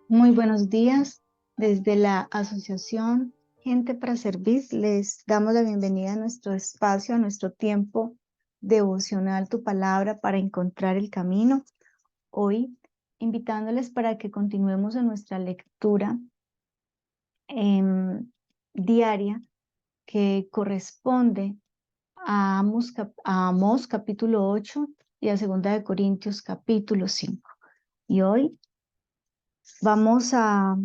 Muy buenos días. Desde la Asociación Gente para Servir, les damos la bienvenida a nuestro espacio, a nuestro tiempo devocional, tu palabra para encontrar el camino. Hoy, invitándoles para que continuemos en nuestra lectura diaria que corresponde a Amós capítulo 8 y a Segunda de Corintios capítulo 5. Y hoy vamos a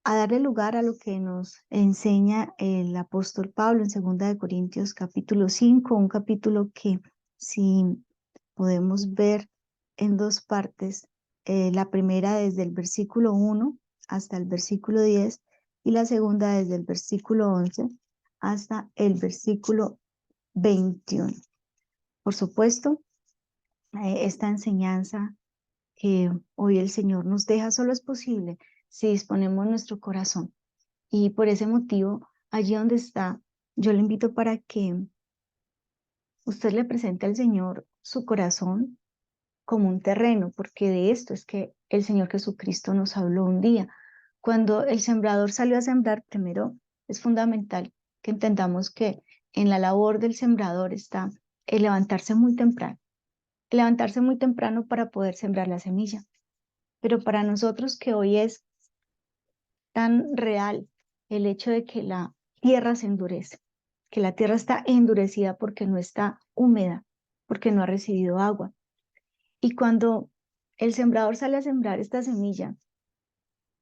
darle lugar a lo que nos enseña el apóstol Pablo en Segunda de Corintios capítulo 5, un capítulo que si podemos ver en dos partes, la primera desde el versículo 1 hasta el versículo 10 y la segunda desde el versículo 11 hasta el versículo 21. Por supuesto, esta enseñanza que hoy el Señor nos deja solo es posible si disponemos nuestro corazón. Y por ese motivo, allí donde está, yo le invito para que usted le presente al Señor su corazón como un terreno, porque de esto es que el Señor Jesucristo nos habló un día. Cuando el sembrador salió a sembrar, primero es fundamental que entendamos que en la labor del sembrador está el levantarse muy temprano para poder sembrar la semilla. Pero para nosotros que hoy es tan real el hecho de que la tierra se endurece, que la tierra está endurecida porque no está húmeda, porque no ha recibido agua. Y cuando el sembrador sale a sembrar esta semilla,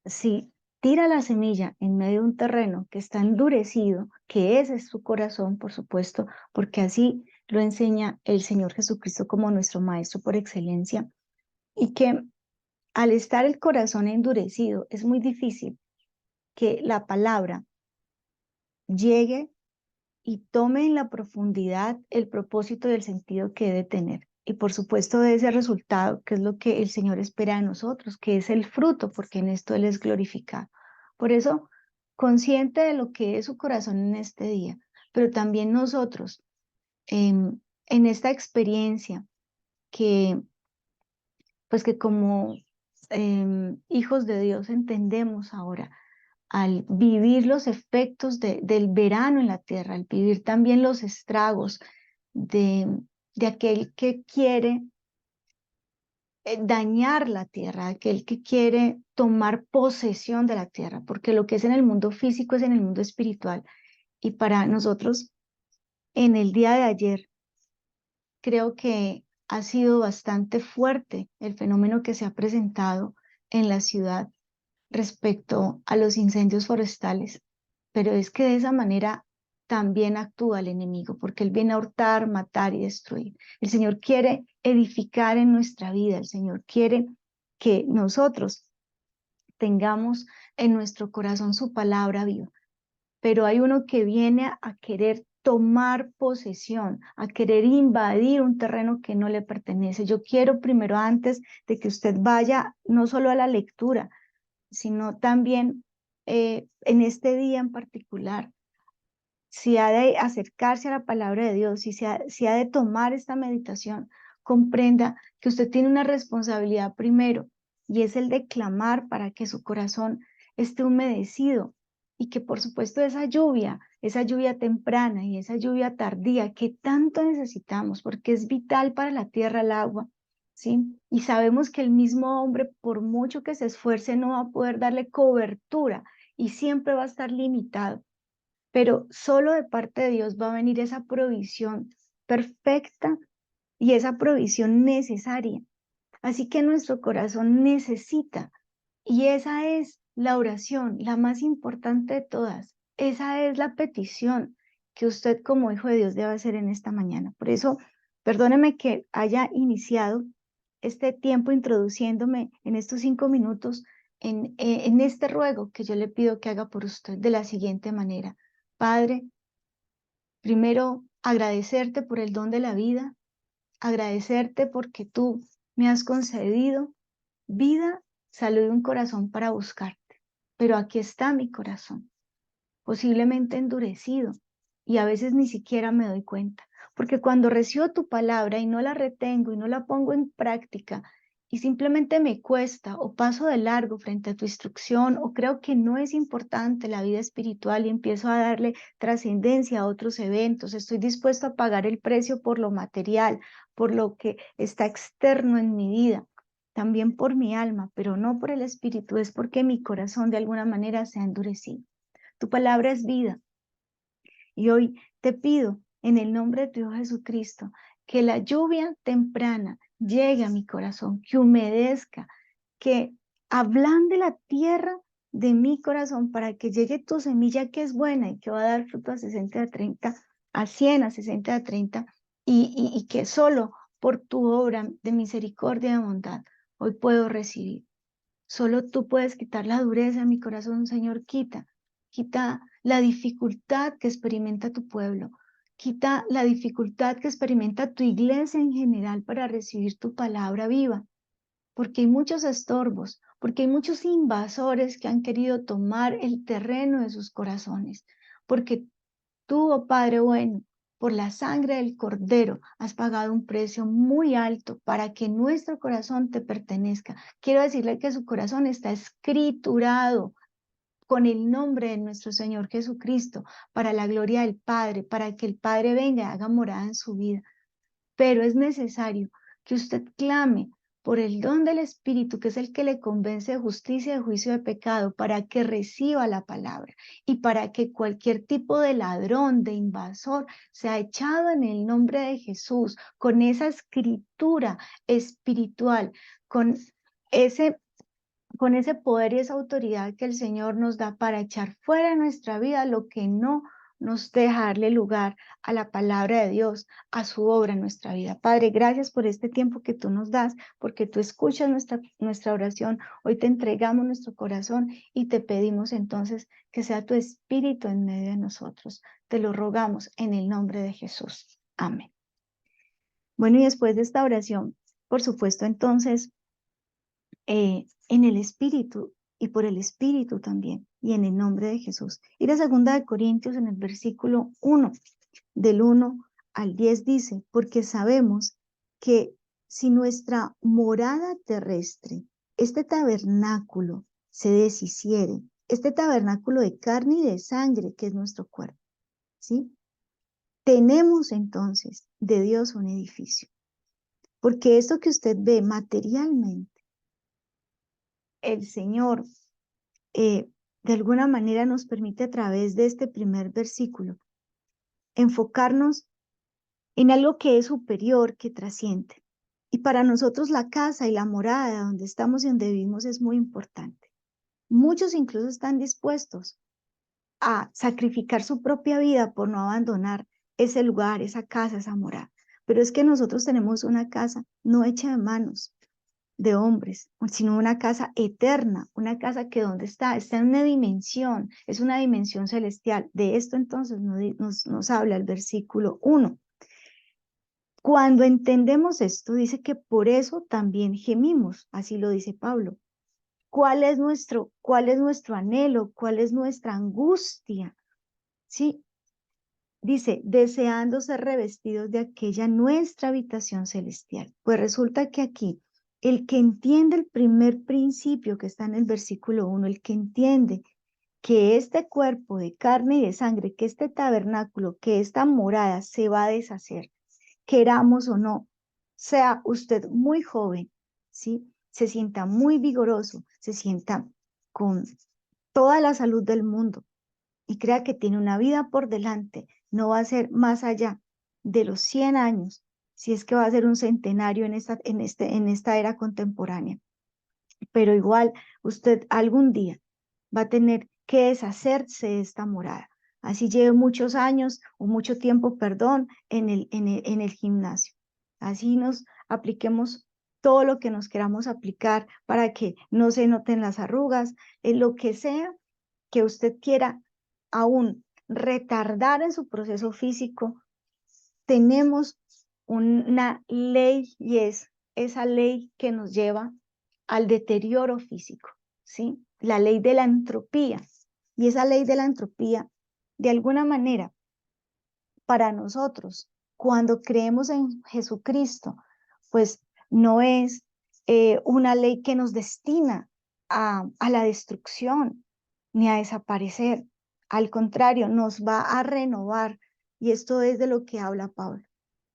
si tira la semilla en medio de un terreno que está endurecido, que ese es su corazón, por supuesto, porque así lo enseña el Señor Jesucristo como nuestro Maestro por excelencia, y que al estar el corazón endurecido es muy difícil que la palabra llegue y tome en la profundidad el propósito y el sentido que debe tener. Y por supuesto de ese resultado, que es lo que el Señor espera de nosotros, que es el fruto, porque en esto Él es glorificado. Por eso, consciente de lo que es su corazón en este día, pero también nosotros, en esta experiencia que, pues que como hijos de Dios entendemos ahora, al vivir los efectos del verano en la tierra, al vivir también los estragos de, de aquel que quiere dañar la tierra, aquel que quiere tomar posesión de la tierra, porque lo que es en el mundo físico es en el mundo espiritual. Y para nosotros, en el día de ayer, creo que ha sido bastante fuerte el fenómeno que se ha presentado en la ciudad respecto a los incendios forestales, pero es que de esa manera también actúa el enemigo, porque él viene a hurtar, matar y destruir. El Señor quiere edificar en nuestra vida, el Señor quiere que nosotros tengamos en nuestro corazón su palabra viva, pero hay uno que viene a querer tomar posesión, a querer invadir un terreno que no le pertenece. Yo quiero primero, antes de que usted vaya, no solo a la lectura, sino también en este día en particular, si ha de acercarse a la palabra de Dios, si ha de tomar esta meditación, comprenda que usted tiene una responsabilidad primero, y es el de clamar para que su corazón esté humedecido, y que por supuesto esa lluvia temprana y esa lluvia tardía que tanto necesitamos, porque es vital para la tierra el agua, ¿sí? Y sabemos que el mismo hombre, por mucho que se esfuerce, no va a poder darle cobertura y siempre va a estar limitado, pero solo de parte de Dios va a venir esa provisión perfecta y esa provisión necesaria. Así que nuestro corazón necesita, y esa es la oración, la más importante de todas. Esa es la petición que usted como hijo de Dios debe hacer en esta mañana. Por eso, perdóneme que haya iniciado este tiempo introduciéndome en estos 5 minutos en este ruego que yo le pido que haga por usted de la siguiente manera. Padre, primero agradecerte por el don de la vida, agradecerte porque tú me has concedido vida, salud y un corazón para buscarte. Pero aquí está mi corazón, posiblemente endurecido, y a veces ni siquiera me doy cuenta, porque cuando recibo tu palabra y no la retengo y no la pongo en práctica y simplemente me cuesta o paso de largo frente a tu instrucción o creo que no es importante la vida espiritual y empiezo a darle trascendencia a otros eventos, estoy dispuesto a pagar el precio por lo material, por lo que está externo en mi vida, también por mi alma, pero no por el espíritu, es porque mi corazón de alguna manera se ha endurecido. Tu palabra es vida y hoy te pido en el nombre de tu Hijo Jesucristo que la lluvia temprana llegue a mi corazón, que humedezca, que ablande la tierra de mi corazón para que llegue tu semilla que es buena y que va a dar fruto a 60, a 30, a 100, a 60, a 30 y que solo por tu obra de misericordia y de bondad hoy puedo recibir. Solo tú puedes quitar la dureza de mi corazón, Señor, quita la dificultad que experimenta tu pueblo, quita la dificultad que experimenta tu iglesia en general para recibir tu palabra viva, porque hay muchos estorbos, porque hay muchos invasores que han querido tomar el terreno de sus corazones, porque tú, oh Padre bueno, por la sangre del Cordero has pagado un precio muy alto para que nuestro corazón te pertenezca. Quiero decirle que su corazón está escriturado con el nombre de nuestro Señor Jesucristo para la gloria del Padre, para que el Padre venga y haga morada en su vida. Pero es necesario que usted clame por el don del Espíritu, que es el que le convence de justicia y de juicio de pecado, para que reciba la palabra y para que cualquier tipo de ladrón, de invasor, sea echado en el nombre de Jesús, con esa escritura espiritual, ese con ese poder y esa autoridad que el Señor nos da para echar fuera de nuestra vida lo que no nos deja darle lugar a la palabra de Dios, a su obra en nuestra vida. Padre, gracias por este tiempo que tú nos das, porque tú escuchas nuestra oración. Hoy te entregamos nuestro corazón y te pedimos entonces que sea tu espíritu en medio de nosotros. Te lo rogamos en el nombre de Jesús. Amén. Bueno, y después de esta oración, por supuesto, entonces, en el Espíritu y por el Espíritu también, y en el nombre de Jesús. Y la segunda de Corintios en el versículo 1, del 1 al 10 dice, porque sabemos que si nuestra morada terrestre, este tabernáculo, se deshiciere, este tabernáculo de carne y de sangre que es nuestro cuerpo, ¿sí? Tenemos entonces de Dios un edificio, porque esto que usted ve materialmente, el Señor de alguna manera nos permite a través de este primer versículo enfocarnos en algo que es superior, que trasciende. Y para nosotros la casa y la morada donde estamos y donde vivimos es muy importante. Muchos incluso están dispuestos a sacrificar su propia vida por no abandonar ese lugar, esa casa, esa morada. Pero es que nosotros tenemos una casa no hecha de manos, de hombres, sino una casa eterna, una casa que donde está en una dimensión, es una dimensión celestial. De esto entonces nos habla el versículo 1. Cuando entendemos esto, dice que por eso también gemimos, así lo dice Pablo. ¿Cuál es nuestro anhelo? ¿Cuál es nuestra angustia? Sí, dice, deseando ser revestidos de aquella nuestra habitación celestial. Pues resulta que aquí, el que entiende el primer principio que está en el versículo 1, el que entiende que este cuerpo de carne y de sangre, que este tabernáculo, que esta morada se va a deshacer, queramos o no, sea usted muy joven, ¿sí? Se sienta muy vigoroso, se sienta con toda la salud del mundo, y crea que tiene una vida por delante, no va a ser más allá de los 100 años, si es que va a ser un centenario en esta era contemporánea. Pero igual usted algún día va a tener que deshacerse de esta morada. Así lleve muchos años o mucho tiempo, perdón, en el gimnasio. Así nos apliquemos todo lo que nos queramos aplicar para que no se noten las arrugas, en lo que sea que usted quiera aún retardar en su proceso físico, tenemos una ley y es esa ley que nos lleva al deterioro físico, ¿sí? La ley de la entropía. Y esa ley de la entropía, de alguna manera, para nosotros, cuando creemos en Jesucristo, pues no es una ley que nos destina a la destrucción ni a desaparecer. Al contrario, nos va a renovar. Y esto es de lo que habla Pablo,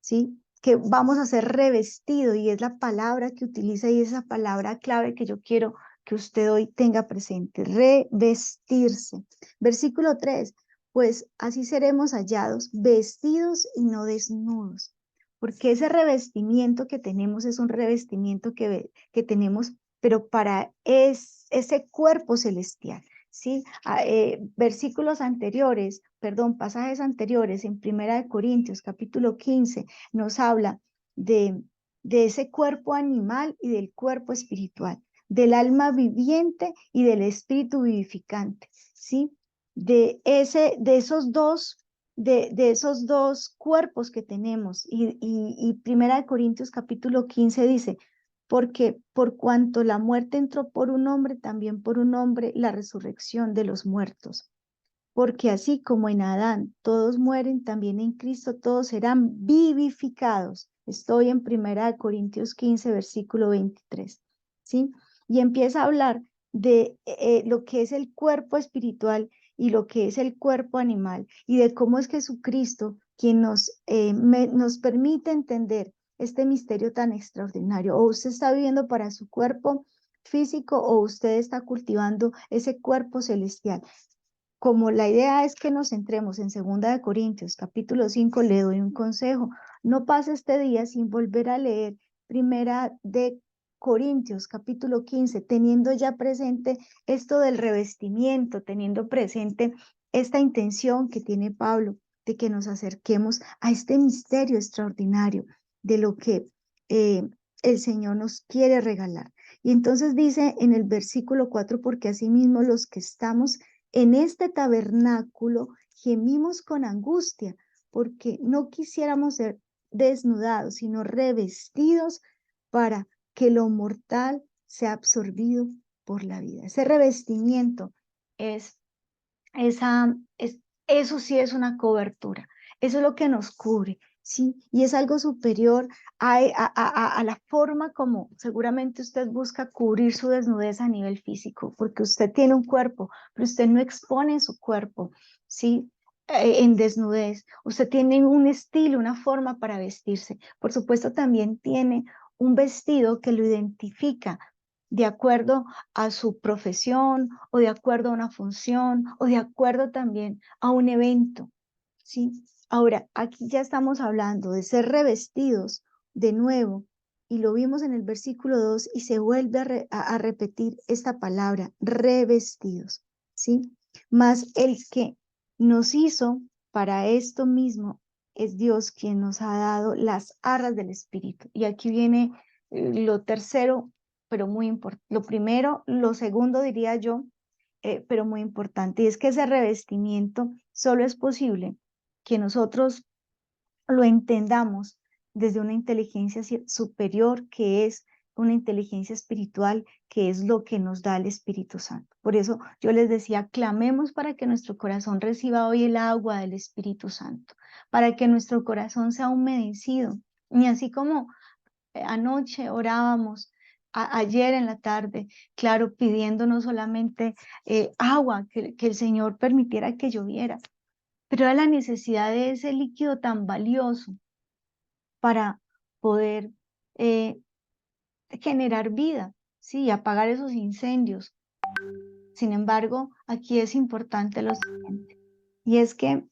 ¿sí? Que vamos a ser revestidos, y es la palabra que utiliza y esa palabra clave que yo quiero que usted hoy tenga presente: revestirse. Versículo 3: pues así seremos hallados vestidos y no desnudos, porque ese revestimiento que tenemos es un revestimiento que tenemos, pero para ese cuerpo celestial, ¿sí? Versículos anteriores, perdón, pasajes anteriores en Primera de Corintios, capítulo 15, nos habla de ese cuerpo animal y del cuerpo espiritual, del alma viviente y del espíritu vivificante, ¿sí? De esos dos cuerpos que tenemos. Y Primera de Corintios capítulo 15 dice: porque por cuanto la muerte entró por un hombre, también por un hombre la resurrección de los muertos. Porque así como en Adán todos mueren, también en Cristo todos serán vivificados. Estoy en Primera de Corintios 15, versículo 23, ¿sí? Y empieza a hablar de lo que es el cuerpo espiritual y lo que es el cuerpo animal, y de cómo es Jesucristo quien nos permite entender este misterio tan extraordinario. O usted está viviendo para su cuerpo físico, o usted está cultivando ese cuerpo celestial. Como la idea es que nos centremos en 2 Corintios, capítulo 5, le doy un consejo: no pase este día sin volver a leer Primera de Corintios, capítulo 15, teniendo ya presente esto del revestimiento, teniendo presente esta intención que tiene Pablo de que nos acerquemos a este misterio extraordinario de lo que el Señor nos quiere regalar. Y entonces dice en el versículo 4: porque asimismo los que estamos en este tabernáculo gemimos con angustia, porque no quisiéramos ser desnudados, sino revestidos, para que lo mortal sea absorbido por la vida. Ese revestimiento es eso sí es una cobertura, eso es lo que nos cubre, ¿sí? Y es algo superior a la forma como seguramente usted busca cubrir su desnudez a nivel físico, porque usted tiene un cuerpo, pero usted no expone su cuerpo, ¿sí? En desnudez. Usted tiene un estilo, una forma para vestirse. Por supuesto, también tiene un vestido que lo identifica de acuerdo a su profesión, o de acuerdo a una función, o de acuerdo también a un evento, ¿sí? Ahora, aquí ya estamos hablando de ser revestidos de nuevo, y lo vimos en el versículo 2, y se vuelve a repetir esta palabra: revestidos, ¿sí? Mas el que nos hizo para esto mismo es Dios, quien nos ha dado las arras del Espíritu. Y aquí viene lo tercero, pero muy importante. Lo primero, lo segundo diría yo, pero muy importante, y es que ese revestimiento solo es posible que nosotros lo entendamos desde una inteligencia superior, que es una inteligencia espiritual, que es lo que nos da el Espíritu Santo. Por eso yo les decía: clamemos para que nuestro corazón reciba hoy el agua del Espíritu Santo, para que nuestro corazón sea humedecido. Y así como anoche orábamos, ayer en la tarde, claro, pidiendo no solamente agua, que el Señor permitiera que lloviera, pero era la necesidad de ese líquido tan valioso para poder eh, generar vida, sí, apagar esos incendios. Sin embargo, aquí es importante lo siguiente, y es que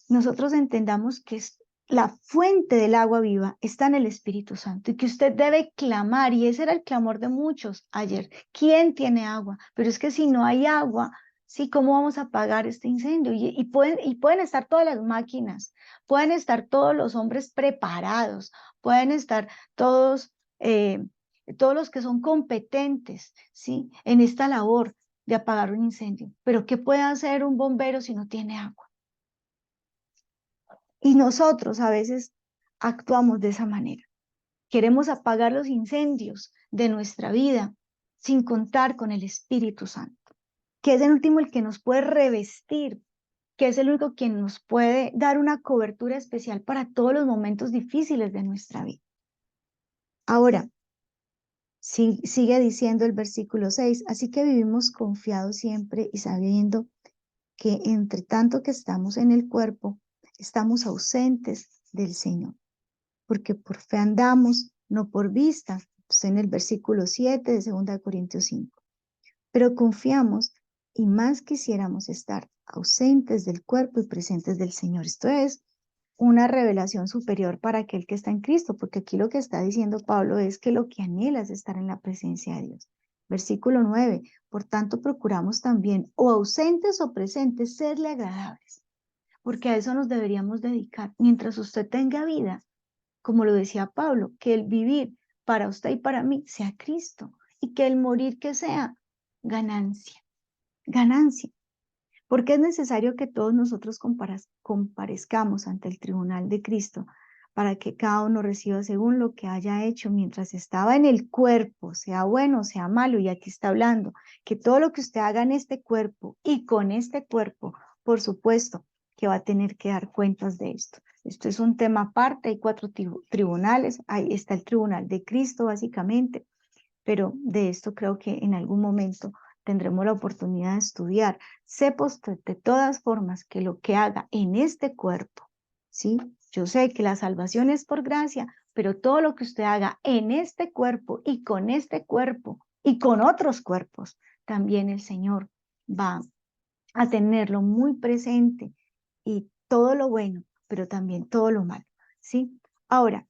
nosotros entendamos que la fuente del agua viva está en el Espíritu Santo, y que usted debe clamar, y ese era el clamor de muchos ayer: ¿quién tiene agua? Pero es que si no hay agua, sí, ¿cómo vamos a apagar este incendio? Y pueden estar todas las máquinas, pueden estar todos los hombres preparados, pueden estar todos, todos los que son competentes, ¿sí?, en esta labor de apagar un incendio. Pero ¿qué puede hacer un bombero si no tiene agua? Y nosotros a veces actuamos de esa manera. Queremos apagar los incendios de nuestra vida sin contar con el Espíritu Santo, que es el último, el que nos puede revestir, que es el único quien nos puede dar una cobertura especial para todos los momentos difíciles de nuestra vida. Ahora, Sigue diciendo el versículo 6, así que vivimos confiados siempre y sabiendo que entre tanto que estamos en el cuerpo, estamos ausentes del Señor, porque por fe andamos, no por vista. Pues en el versículo 7 de 2 Corintios 5. Pero confiamos y más quisiéramos estar ausentes del cuerpo y presentes del Señor. Esto es una revelación superior para aquel que está en Cristo, porque aquí lo que está diciendo Pablo es que lo que anhela es estar en la presencia de Dios. Versículo 9, por tanto procuramos también, o ausentes o presentes, serle agradables, porque a eso nos deberíamos dedicar. Mientras usted tenga vida, como lo decía Pablo, que el vivir para usted y para mí sea Cristo, y que el morir que sea ganancia, ganancia. Porque es necesario que todos nosotros comparezcamos ante el tribunal de Cristo para que cada uno reciba según lo que haya hecho mientras estaba en el cuerpo, sea bueno, sea malo. Y aquí está hablando que todo lo que usted haga en este cuerpo y con este cuerpo, por supuesto, que va a tener que dar cuentas de esto. Esto es un tema aparte, hay 4 tribunales, ahí está el tribunal de Cristo básicamente, pero de esto creo que en algún momento tendremos la oportunidad de estudiar. Sepa de todas formas que lo que haga en este cuerpo, ¿sí? Yo sé que la salvación es por gracia, pero todo lo que usted haga en este cuerpo y con otros cuerpos, también el Señor va a tenerlo muy presente, y todo lo bueno, pero también todo lo malo, ¿sí? Ahora,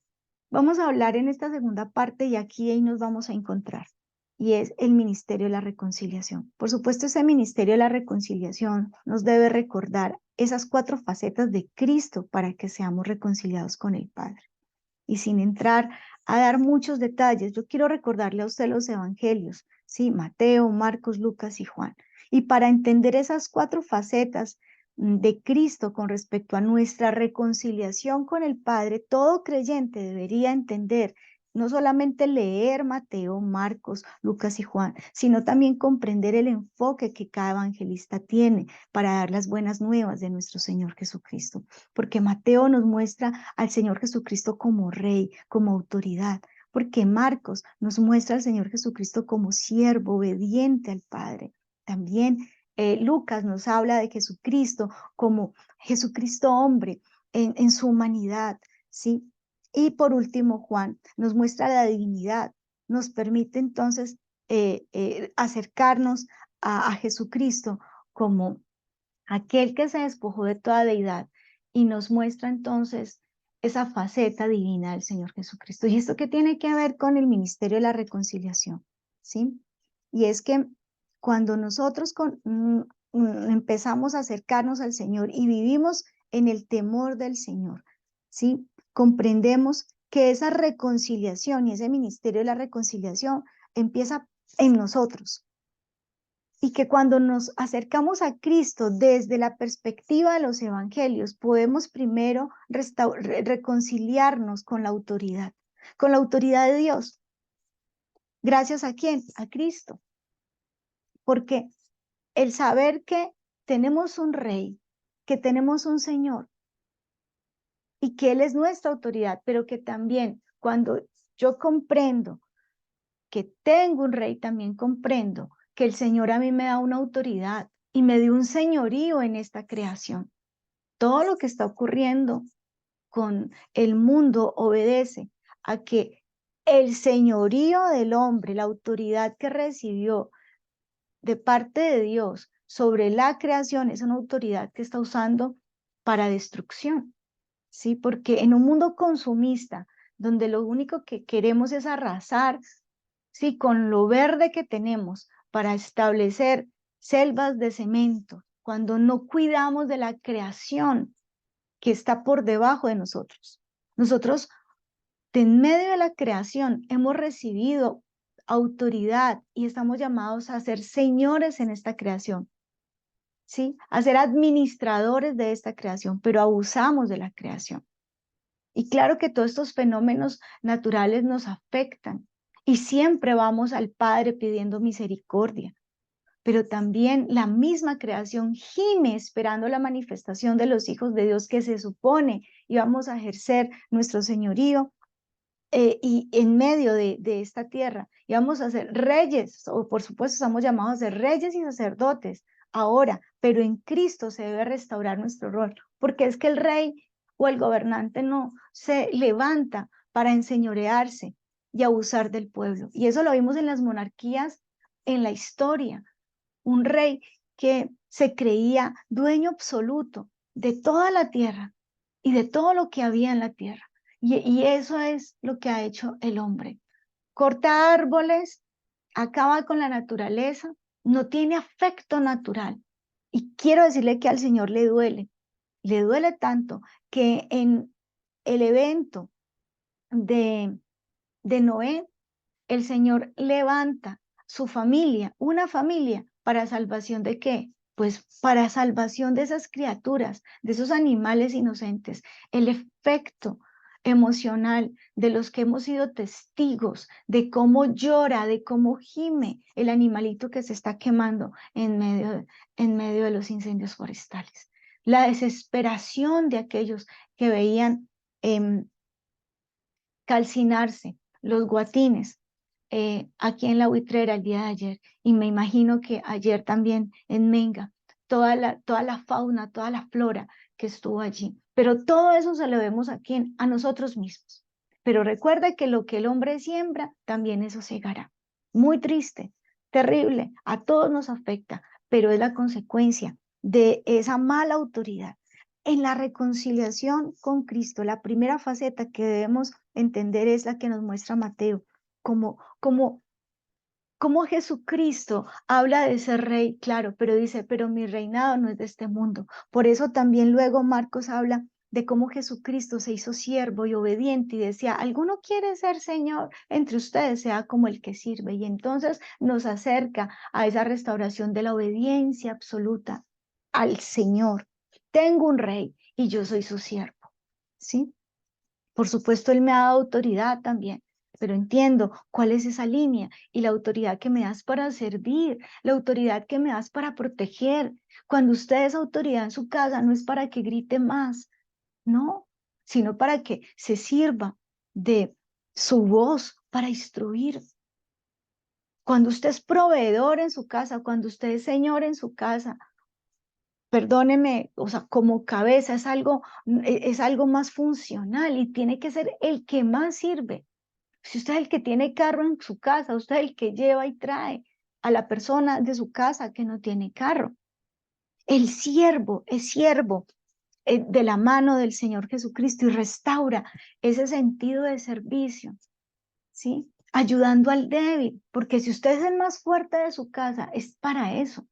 vamos a hablar en esta segunda parte y aquí ahí nos vamos a encontrar, y es el ministerio de la reconciliación. Por supuesto, ese ministerio de la reconciliación nos debe recordar esas 4 facetas de Cristo para que seamos reconciliados con el Padre. Y sin entrar a dar muchos detalles, yo quiero recordarle a usted los evangelios, ¿sí? Mateo, Marcos, Lucas y Juan. Y para entender esas 4 facetas de Cristo con respecto a nuestra reconciliación con el Padre, todo creyente debería entender, no solamente leer Mateo, Marcos, Lucas y Juan, sino también comprender el enfoque que cada evangelista tiene para dar las buenas nuevas de nuestro Señor Jesucristo. Porque Mateo nos muestra al Señor Jesucristo como Rey, como autoridad, porque Marcos nos muestra al Señor Jesucristo como siervo, obediente al Padre. También Lucas nos habla de Jesucristo como Jesucristo hombre en su humanidad, ¿sí? Y por último, Juan nos muestra la divinidad, nos permite entonces acercarnos a Jesucristo como aquel que se despojó de toda deidad, y nos muestra entonces esa faceta divina del Señor Jesucristo. ¿Y esto qué tiene que ver con el ministerio de la reconciliación? ¿Sí? Y es que cuando nosotros empezamos a acercarnos al Señor y vivimos en el temor del Señor, ¿sí? Comprendemos que esa reconciliación y ese ministerio de la reconciliación empieza en nosotros, y que cuando nos acercamos a Cristo desde la perspectiva de los evangelios, podemos primero reconciliarnos con la autoridad de Dios. ¿Gracias a quién? A Cristo. Porque el saber que tenemos un Rey, que tenemos un Señor y que Él es nuestra autoridad, pero que también cuando yo comprendo que tengo un Rey, también comprendo que el Señor a mí me da una autoridad y me dio un señorío en esta creación. Todo lo que está ocurriendo con el mundo obedece a que el señorío del hombre, la autoridad que recibió de parte de Dios sobre la creación, es una autoridad que está usando para destrucción, ¿sí? Porque en un mundo consumista, donde lo único que queremos es arrasar, ¿sí?, con lo verde que tenemos para establecer selvas de cemento, cuando no cuidamos de la creación que está por debajo de nosotros. Nosotros, en medio de la creación, hemos recibido autoridad y estamos llamados a ser señores en esta creación, ¿sí? A ser administradores de esta creación, pero abusamos de la creación. Y claro que todos estos fenómenos naturales nos afectan y siempre vamos al Padre pidiendo misericordia, pero también la misma creación gime esperando la manifestación de los hijos de Dios, que se supone íbamos a ejercer nuestro señorío y en medio de esta tierra, y vamos a ser reyes, o por supuesto estamos llamados a ser reyes y sacerdotes ahora, pero en Cristo se debe restaurar nuestro rol, porque es que el rey o el gobernante no se levanta para enseñorearse y abusar del pueblo. Y eso lo vimos en las monarquías en la historia. Un rey que se creía dueño absoluto de toda la tierra y de todo lo que había en la tierra. Y eso es lo que ha hecho el hombre. Corta árboles, acaba con la naturaleza, no tiene afecto natural. Y quiero decirle que al Señor le duele tanto que en el evento de, de Noé, el Señor levanta su familia, una familia, ¿para salvación de qué? Pues para salvación de esas criaturas, de esos animales inocentes. El efecto emocional de los que hemos sido testigos de cómo llora, de cómo gime el animalito que se está quemando en medio de los incendios forestales. La desesperación de aquellos que veían calcinarse los guatines aquí en la Buitrera el día de ayer, y me imagino que ayer también en Menga, toda la fauna, toda la flora que estuvo allí. Pero todo eso se lo vemos aquí a nosotros mismos. Pero recuerda que lo que el hombre siembra, también eso segará. Muy triste, terrible, a todos nos afecta, pero es la consecuencia de esa mala autoridad. En la reconciliación con Cristo, la primera faceta que debemos entender es la que nos muestra Mateo, como Jesucristo habla de ser rey, claro, pero dice, pero mi reinado no es de este mundo. Por eso también luego Marcos habla de cómo Jesucristo se hizo siervo y obediente y decía, ¿alguno quiere ser Señor entre ustedes? Sea como el que sirve. Y entonces nos acerca a esa restauración de la obediencia absoluta al Señor. Tengo un rey y yo soy su siervo, ¿sí? Por supuesto, Él me ha dado autoridad también, pero entiendo cuál es esa línea y la autoridad que me das para servir, la autoridad que me das para proteger. Cuando usted es autoridad en su casa, no es para que grite más, no, sino para que se sirva de su voz para instruir. Cuando usted es proveedor en su casa, cuando usted es señor en su casa, perdóneme, o sea, como cabeza es algo más funcional y tiene que ser el que más sirve. Si usted es el que tiene carro en su casa, usted es el que lleva y trae a la persona de su casa que no tiene carro. El siervo es siervo de la mano del Señor Jesucristo y restaura ese sentido de servicio, ¿sí? Ayudando al débil, porque si usted es el más fuerte de su casa, es para eso.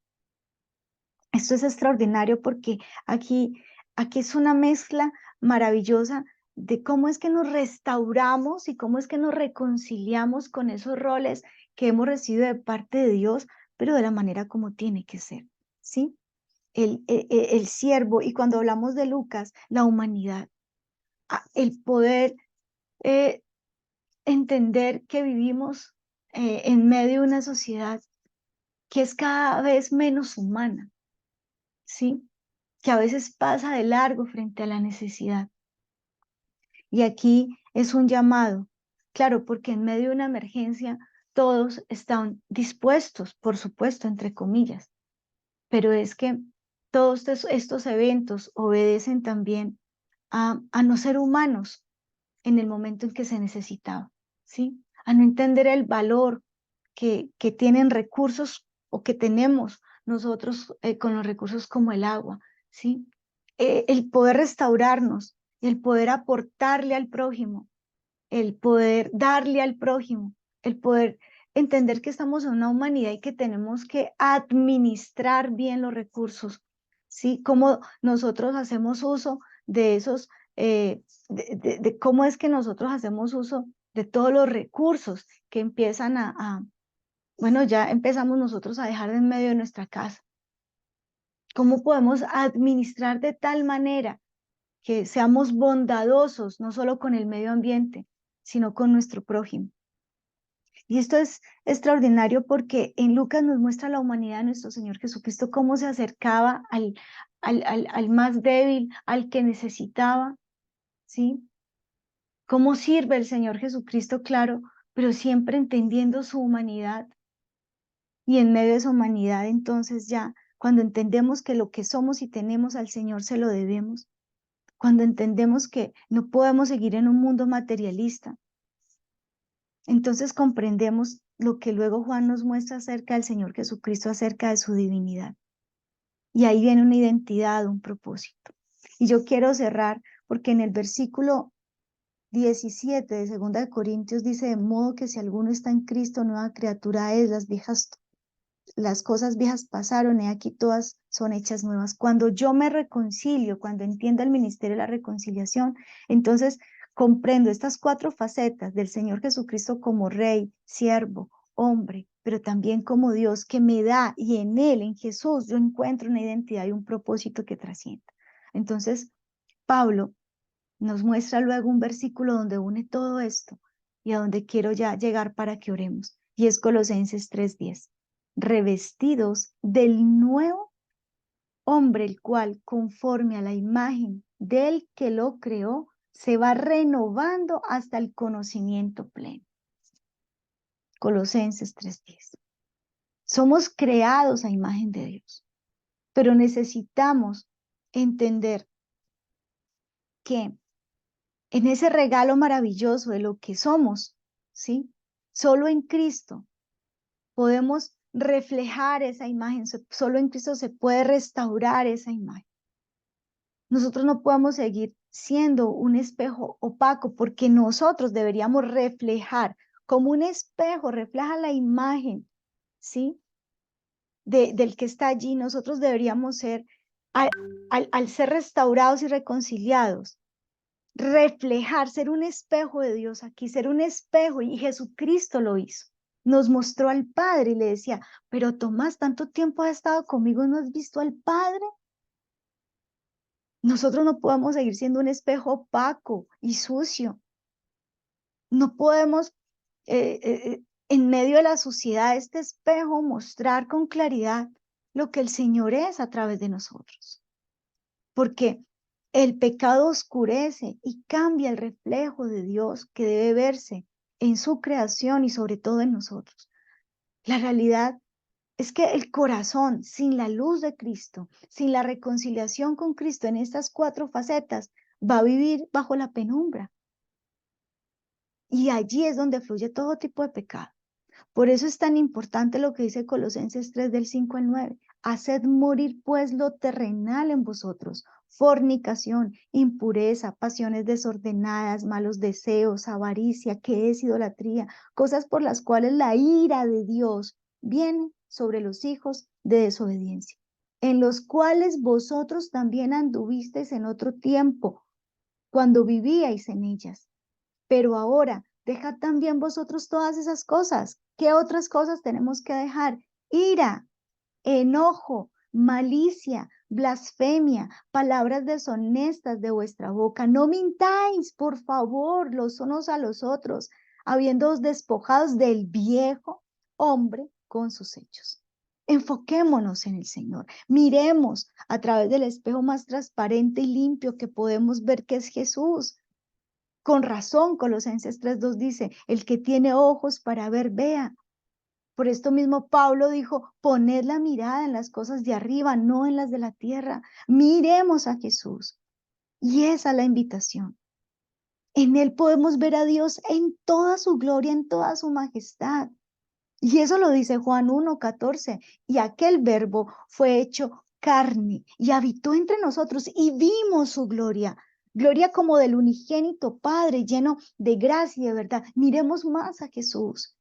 Esto es extraordinario porque aquí es una mezcla maravillosa de cómo es que nos restauramos y cómo es que nos reconciliamos con esos roles que hemos recibido de parte de Dios, pero de la manera como tiene que ser, ¿sí? El siervo, y cuando hablamos de Lucas, la humanidad, el poder eh, entender que vivimos en medio de una sociedad que es cada vez menos humana, ¿sí? Que a veces pasa de largo frente a la necesidad. Y aquí es un llamado, claro, porque en medio de una emergencia todos están dispuestos, por supuesto, entre comillas, pero es que todos estos eventos obedecen también a no ser humanos en el momento en que se necesitaba, ¿sí? A no entender el valor que tienen recursos o que tenemos nosotros con los recursos como el agua, ¿sí? El poder restaurarnos, el poder aportarle al prójimo, el poder darle al prójimo, el poder entender que estamos en una humanidad y que tenemos que administrar bien los recursos, ¿sí? Cómo nosotros hacemos uso de esos, de cómo es que nosotros hacemos uso de todos los recursos que empiezan bueno, ya empezamos nosotros a dejar de en medio de nuestra casa. ¿Cómo podemos administrar de tal manera que seamos bondadosos, no solo con el medio ambiente, sino con nuestro prójimo? Y esto es extraordinario porque en Lucas nos muestra la humanidad de nuestro Señor Jesucristo, cómo se acercaba al más débil, al que necesitaba, ¿sí? cómo sirve el Señor Jesucristo, claro, pero siempre entendiendo su humanidad. Y en medio de esa humanidad, entonces ya, cuando entendemos que lo que somos y tenemos al Señor se lo debemos, cuando entendemos que no podemos seguir en un mundo materialista, entonces comprendemos lo que luego Juan nos muestra acerca del Señor Jesucristo, acerca de su divinidad. Y ahí viene una identidad, un propósito. Y yo quiero cerrar porque en el versículo 17 de 2 de Corintios dice, de modo que si alguno está en Cristo, nueva criatura es, las cosas viejas pasaron y aquí todas son hechas nuevas. Cuando yo me reconcilio, cuando entiendo el ministerio de la reconciliación, entonces comprendo estas 4 facetas del Señor Jesucristo como Rey, siervo, hombre, pero también como Dios que me da, y en Él, en Jesús, yo encuentro una identidad y un propósito que trascienda. Entonces, Pablo nos muestra luego un versículo donde une todo esto y a donde quiero ya llegar para que oremos. Y es Colosenses 3:10. Revestidos del nuevo hombre, el cual, conforme a la imagen del que lo creó, se va renovando hasta el conocimiento pleno. Colosenses 3:10. Somos creados a imagen de Dios, pero necesitamos entender que en ese regalo maravilloso de lo que somos, ¿sí? Solo en Cristo podemos reflejar esa imagen, solo en Cristo se puede restaurar esa imagen. Nosotros no podemos seguir siendo un espejo opaco porque nosotros deberíamos reflejar, como un espejo refleja la imagen, ¿sí? Del que está allí, nosotros deberíamos ser, al ser restaurados y reconciliados, reflejar, ser un espejo de Dios aquí, ser un espejo, y Jesucristo lo hizo. Nos mostró al Padre y le decía, pero Tomás, tanto tiempo has estado conmigo, ¿no has visto al Padre? Nosotros no podemos seguir siendo un espejo opaco y sucio. No podemos, en medio de la suciedad, este espejo mostrar con claridad lo que el Señor es a través de nosotros. Porque el pecado oscurece y cambia el reflejo de Dios que debe verse en su creación y sobre todo en nosotros. La realidad es que el corazón sin la luz de Cristo, sin la reconciliación con Cristo en estas 4 facetas, va a vivir bajo la penumbra. Y allí es donde fluye todo tipo de pecado. Por eso es tan importante lo que dice Colosenses 3 del 5 al 9. Haced morir pues lo terrenal en vosotros, fornicación, impureza, pasiones desordenadas, malos deseos, avaricia, que es idolatría, cosas por las cuales la ira de Dios viene sobre los hijos de desobediencia, en los cuales vosotros también anduvisteis en otro tiempo, cuando vivíais en ellas. Pero ahora, dejad también vosotros todas esas cosas. ¿Qué otras cosas tenemos que dejar? Ira, enojo, malicia, blasfemia, palabras deshonestas de vuestra boca. No mintáis, por favor, los unos a los otros, habiéndoos despojados del viejo hombre con sus hechos. Enfoquémonos en el Señor. Miremos a través del espejo más transparente y limpio que podemos ver, que es Jesús. Con razón, Colosenses 3:2 dice, el que tiene ojos para ver, vea. Por esto mismo Pablo dijo, poned la mirada en las cosas de arriba, no en las de la tierra. Miremos a Jesús. Y esa es la invitación. En Él podemos ver a Dios en toda su gloria, en toda su majestad. Y eso lo dice Juan 1:14. Y aquel verbo fue hecho carne y habitó entre nosotros y vimos su gloria. Gloria como del unigénito Padre, lleno de gracia y de verdad. Miremos más a Jesús.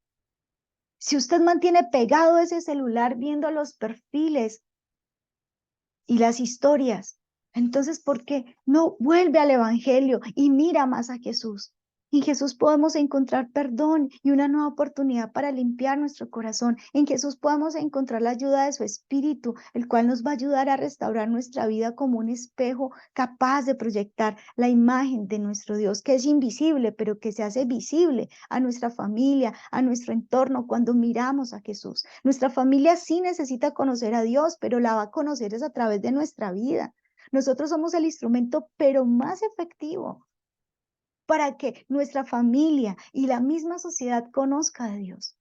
Si usted mantiene pegado ese celular viendo los perfiles y las historias, entonces, ¿por qué no vuelve al Evangelio y mira más a Jesús? En Jesús podemos encontrar perdón y una nueva oportunidad para limpiar nuestro corazón. En Jesús podemos encontrar la ayuda de su Espíritu, el cual nos va a ayudar a restaurar nuestra vida como un espejo capaz de proyectar la imagen de nuestro Dios, que es invisible, pero que se hace visible a nuestra familia, a nuestro entorno cuando miramos a Jesús. Nuestra familia sí necesita conocer a Dios, pero la va a conocer es a través de nuestra vida. Nosotros somos el instrumento, pero más efectivo para que nuestra familia y la misma sociedad conozca de Dios.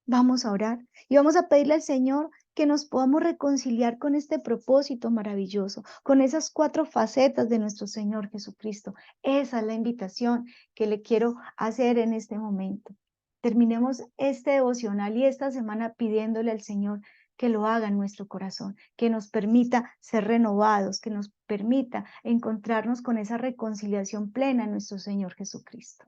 Vamos a orar y vamos a pedirle al Señor que nos podamos reconciliar con este propósito maravilloso, con esas 4 facetas de nuestro Señor Jesucristo. Esa es la invitación que le quiero hacer en este momento. Terminemos este devocional y esta semana pidiéndole al Señor que lo haga en nuestro corazón, que nos permita ser renovados, que nos permita encontrarnos con esa reconciliación plena en nuestro Señor Jesucristo.